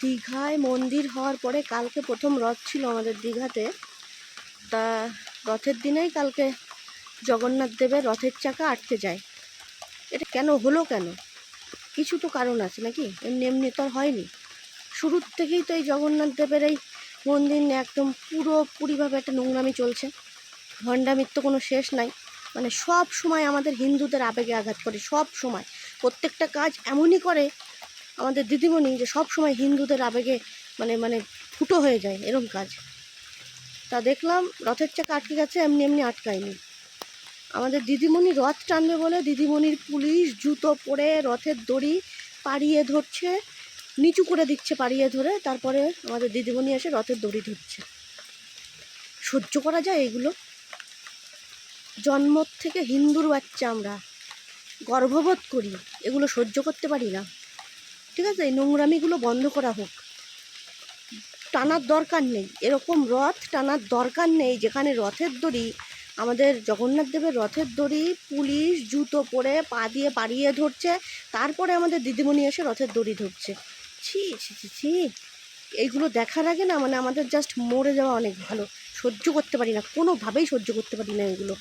দীঘায় মন্দির হওয়ার পরে কালকে প্রথম রথ ছিল আমাদের দীঘাতে। তা রথের দিনেই কালকে জগন্নাথ দেবের রথের চাকা আটকে যায়। এটা কেন হলো কেন? কিছু তো কারণ আছে নাকি? এমনি এমনি তো আর হয়নি। শুরুর থেকেই তো এই জগন্নাথ দেবের এই মন্দির নিয়ে একদম পুরোপুরিভাবে একটা নোংরামি চলছে। ভণ্ডামির তো কোনো শেষ নাই। মানে সব সময় আমাদের হিন্দুদের আবেগে আঘাত করে, সব সময় প্রত্যেকটা কাজ এমনই করে আমাদের দিদিমণি যে সব সময় হিন্দুদের আবেগে মানে মানে ফুটো হয়ে যায় এরকম কাজ। তা দেখলাম রথের চাকা আটকে গেছে, এমনি এমনি আটকায়নি। আমাদের দিদিমণি রথ টানবে বলে দিদিমণির পুলিশ জুতো পরে রথের দড়ি পাড়িয়ে ধরছে, নিচু করে দিচ্ছে পাড়িয়ে ধরে, তারপরে আমাদের দিদিমণি এসে রথের দড়ি ধরছে। সহ্য করা যায় এগুলো? জন্ম থেকে হিন্দুর বাচ্চা আমরা, গর্ববোধ করি, এগুলো সহ্য করতে পারি না। ঠিক আছে, এই নোংরামিগুলো বন্ধ করা হোক। টানার দরকার নেই, এরকম রথ টানার দরকার নেই যেখানে রথের দড়ি, আমাদের জগন্নাথ দেবের রথের দড়ি পুলিশ জুতো পরে পা দিয়ে পাড়িয়ে ধরছে, তারপরে আমাদের দিদিমণি এসে রথের দড়ি ধরছে। ছি ছি ছি ছি, এইগুলো দেখার আগে না মানে আমাদের জাস্ট মরে যাওয়া অনেক ভালো। সহ্য করতে পারি না, কোনোভাবেই সহ্য করতে পারি না এগুলো।